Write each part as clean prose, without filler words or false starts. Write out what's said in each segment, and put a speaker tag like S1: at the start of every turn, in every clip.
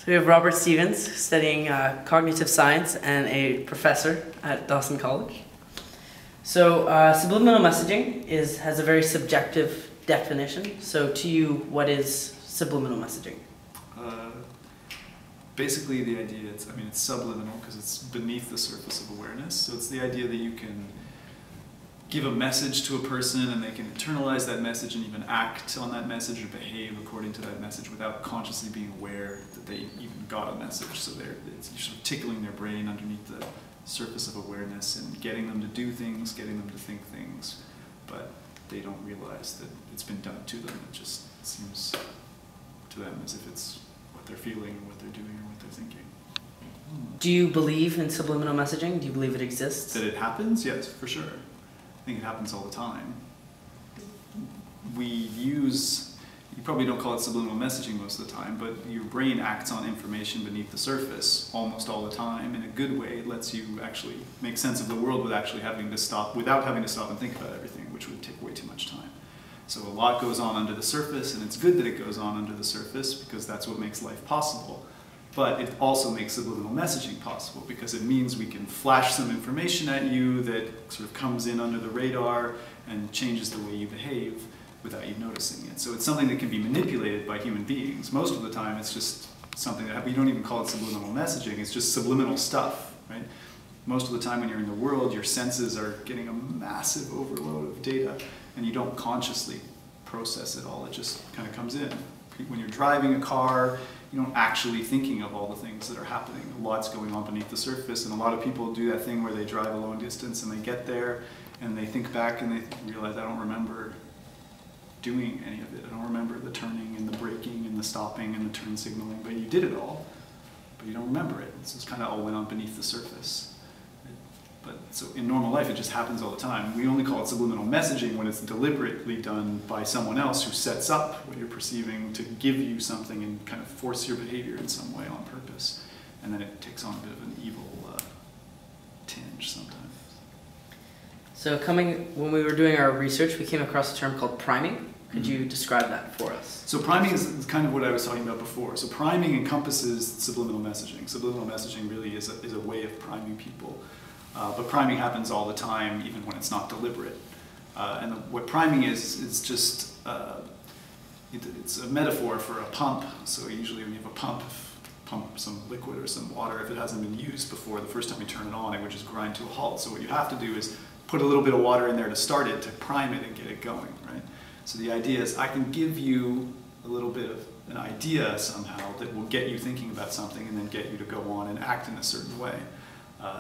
S1: We have Robert Stevens studying cognitive science and a professor at Dawson College. So subliminal messaging has a very subjective definition. So to you, what is subliminal messaging?
S2: Basically the idea, it's subliminal because it's beneath the surface of awareness. So it's the idea that you can give a message to a person and they can internalize that message and even act on that message or behave according to that message without consciously being aware that they even got a message. So you're sort of tickling their brain underneath the surface of awareness and getting them to do things, getting them to think things, but they don't realize that it's been done to them. It just seems to them as if it's what they're feeling, what they're doing, or what they're thinking.
S1: Do you believe in subliminal messaging? Do you believe it exists?
S2: That it happens? Yes, for sure. I think it happens all the time. You probably don't call it subliminal messaging most of the time, but your brain acts on information beneath the surface almost all the time in a good way. It lets you actually make sense of the world without having to stop and think about everything, which would take way too much time. So a lot goes on under the surface, and it's good that it goes on under the surface because that's what makes life possible. But it also makes subliminal messaging possible because it means we can flash some information at you that sort of comes in under the radar and changes the way you behave without you noticing it. So it's something that can be manipulated by human beings. Most of the time it's just something that you don't even call it subliminal messaging, it's just subliminal stuff, right? Most of the time when you're in the world, your senses are getting a massive overload of data and you don't consciously process it all, it just kind of comes in. When you're driving a car, you don't actually thinking of all the things that are happening. A lot's going on beneath the surface, and a lot of people do that thing where they drive a long distance and they get there and they think back and they realize, I don't remember doing any of it. I don't remember the turning and the braking and the stopping and the turn signaling, but you did it all, but you don't remember it. So it's kind of all went on beneath the surface. But so in normal life, it just happens all the time. We only call it subliminal messaging when it's deliberately done by someone else who sets up what you're perceiving to give you something and kind of force your behavior in some way on purpose. And then it takes on a bit of an evil tinge sometimes.
S1: So when we were doing our research, we came across a term called priming. Could you describe that for us?
S2: So priming is kind of what I was talking about before. So priming encompasses subliminal messaging. Subliminal messaging really is a way of priming people. But priming happens all the time, even when it's not deliberate. What priming is just, it's a metaphor for a pump. So usually when you have a pump some liquid or some water, if it hasn't been used before, the first time you turn it on, it would just grind to a halt. So what you have to do is put a little bit of water in there to start it, to prime it and get it going, right? So the idea is I can give you a little bit of an idea somehow that will get you thinking about something and then get you to go on and act in a certain way.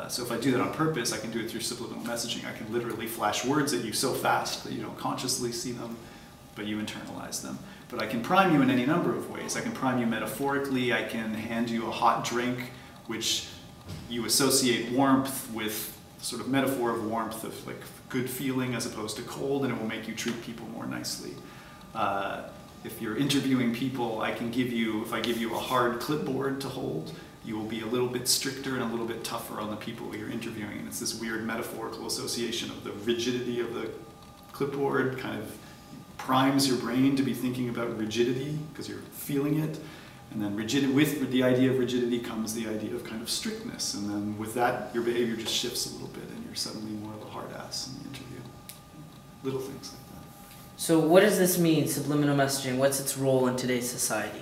S2: So if I do that on purpose, I can do it through subliminal messaging. I can literally flash words at you so fast that you don't consciously see them, but you internalize them. But I can prime you in any number of ways. I can prime you metaphorically. I can hand you a hot drink, which you associate warmth with sort of metaphor of warmth, of like good feeling as opposed to cold, and it will make you treat people more nicely. If you're interviewing people, I can give you, if I give you a hard clipboard to hold, you will be a little bit stricter and a little bit tougher on the people you're interviewing. And it's this weird metaphorical association of the rigidity of the clipboard kind of primes your brain to be thinking about rigidity because you're feeling it. And then with the idea of rigidity comes the idea of kind of strictness. And then with that, your behavior just shifts a little bit and you're suddenly more of a hard ass in the interview. Little things like that.
S1: So what does this mean, subliminal messaging? What's its role in today's society?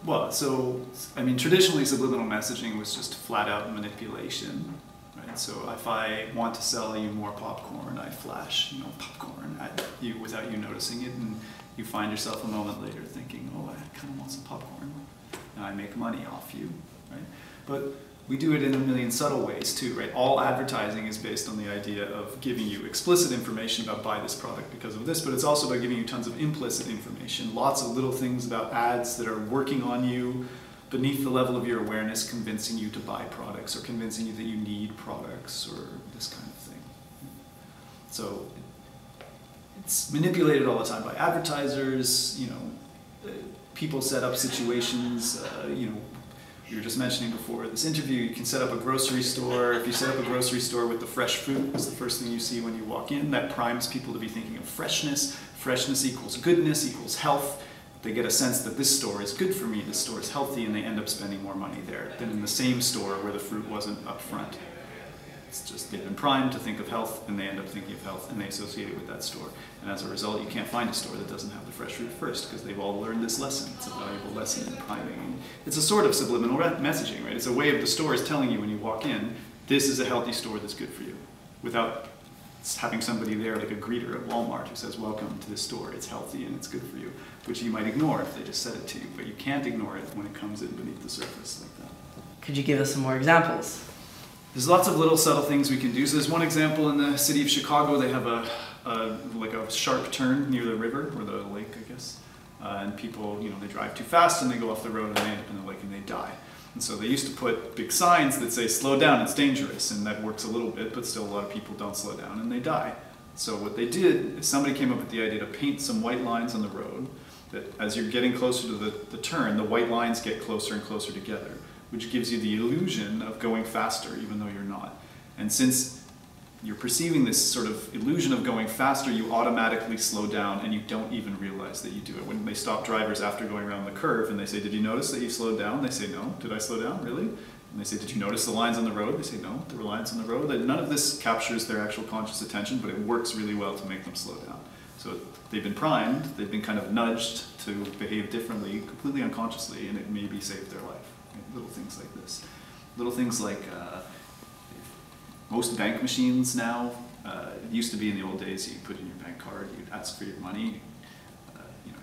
S2: Well, so, traditionally subliminal messaging was just flat out manipulation, right? So if I want to sell you more popcorn, I flash, popcorn at you without you noticing it, and you find yourself a moment later thinking, oh, I kind of want some popcorn, and I make money off you, right? But we do it in a million subtle ways too, right? All advertising is based on the idea of giving you explicit information about buy this product because of this, but it's also about giving you tons of implicit information, lots of little things about ads that are working on you beneath the level of your awareness, convincing you to buy products or convincing you that you need products or this kind of thing. So it's manipulated all the time by advertisers, people set up situations, you were just mentioning before this interview, you can set up a grocery store. If you set up a grocery store with the fresh fruit, it's the first thing you see when you walk in. That primes people to be thinking of freshness. Freshness equals goodness, equals health. they get a sense that this store is good for me, this store is healthy, and they end up spending more money there than in the same store where the fruit wasn't up front. It's just they've been primed to think of health, and they end up thinking of health, and they associate it with that store. And as a result, you can't find a store that doesn't have the fresh fruit first, because they've all learned this lesson. It's a valuable lesson in priming. It's a sort of subliminal messaging, right? It's a way of the store is telling you when you walk in, this is a healthy store that's good for you, without having somebody there like a greeter at Walmart who says, welcome to this store, it's healthy and it's good for you, which you might ignore if they just said it to you, but you can't ignore it when it comes in beneath the surface like that.
S1: Could you give us some more examples?
S2: There's lots of little subtle things we can do. So there's one example in the city of Chicago. They have like a sharp turn near the river, or the lake, I guess. And people, they drive too fast and they go off the road and they end up in the lake and they die. And so they used to put big signs that say, slow down, it's dangerous. And that works a little bit, but still a lot of people don't slow down and they die. So what they did is somebody came up with the idea to paint some white lines on the road that as you're getting closer to the turn, the white lines get closer and closer together, which gives you the illusion of going faster, even though you're not. And since you're perceiving this sort of illusion of going faster, you automatically slow down and you don't even realize that you do it. When they stop drivers after going around the curve and they say, did you notice that you slowed down? They say, no. Did I slow down? Really? And they say, did you notice the lines on the road? They say, no, there were lines on the road. None of this captures their actual conscious attention, but it works really well to make them slow down. So they've been primed, they've been kind of nudged to behave differently, completely unconsciously, and it maybe saved their life. Little things like this. Little things like most bank machines now, it used to be in the old days, you put in your bank card, you'd ask for your money,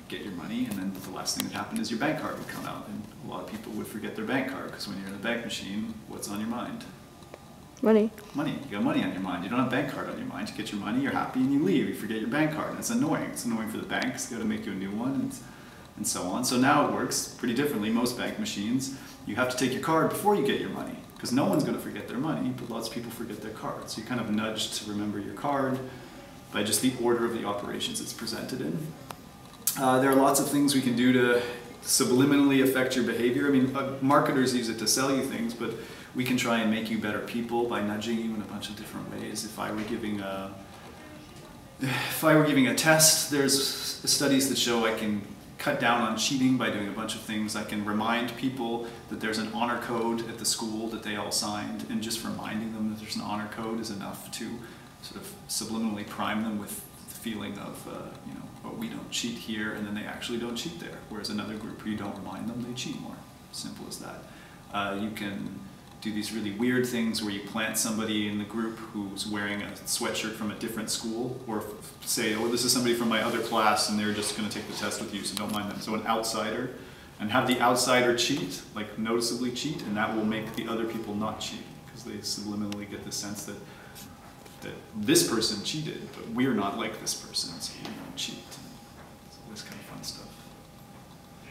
S2: get your money, and then the last thing that happened is your bank card would come out, and a lot of people would forget their bank card, because when you're in a bank machine, what's on your mind?
S3: Money.
S2: Money. You got money on your mind. You don't have a bank card on your mind. You get your money, you're happy, and you leave. You forget your bank card, and it's annoying. It's annoying for the bank, it's got to make you a new one, and so on. So now it works pretty differently. Most bank machines, you have to take your card before you get your money, because no one's going to forget their money, but lots of people forget their card. So you're kind of nudged to remember your card by just the order of the operations it's presented in. There are lots of things we can do to subliminally affect your behavior. I mean, marketers use it to sell you things, but we can try and make you better people by nudging you in a bunch of different ways. If I were giving a test, there's studies that show I can cut down on cheating by doing a bunch of things. I can remind people that there's an honor code at the school that they all signed, and just reminding them that there's an honor code is enough to sort of subliminally prime them with the feeling of, oh, we don't cheat here, and then they actually don't cheat there. Whereas another group where you don't remind them, they cheat more. Simple as that. You can do these really weird things where you plant somebody in the group who's wearing a sweatshirt from a different school, or say, oh, this is somebody from my other class and they're just going to take the test with you, so don't mind them. So an outsider, and have the outsider cheat, like noticeably cheat, and that will make the other people not cheat, because they subliminally get the sense that this person cheated, but we're not like this person, so we don't cheat. It's all this kind of fun stuff.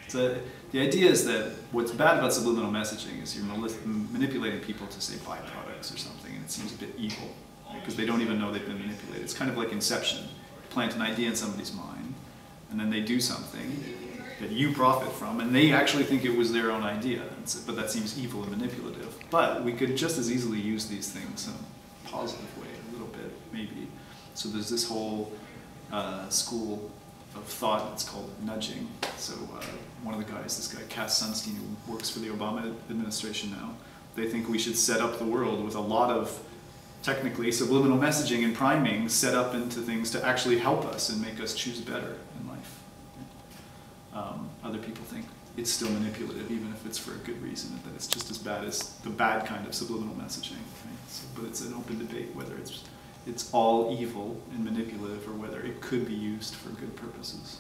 S2: So the idea is that what's bad about subliminal messaging is you're manipulating people to say buy products or something, and it seems a bit evil, because they don't even know they've been manipulated. It's kind of like Inception. You plant an idea in somebody's mind, and then they do something that you profit from, and they actually think it was their own idea, but that seems evil and manipulative. But we could just as easily use these things in a positive way, a little bit, maybe. So there's this whole school of thought, it's called nudging. So one of the guys, this guy Cass Sunstein, who works for the Obama administration now, they think we should set up the world with a lot of, technically, subliminal messaging and priming set up into things to actually help us and make us choose better in life. Other people think it's still manipulative, even if it's for a good reason, and that it's just as bad as the bad kind of subliminal messaging. Right? So, but it's an open debate whether it's all evil and manipulative, or whether it could be used for good purposes.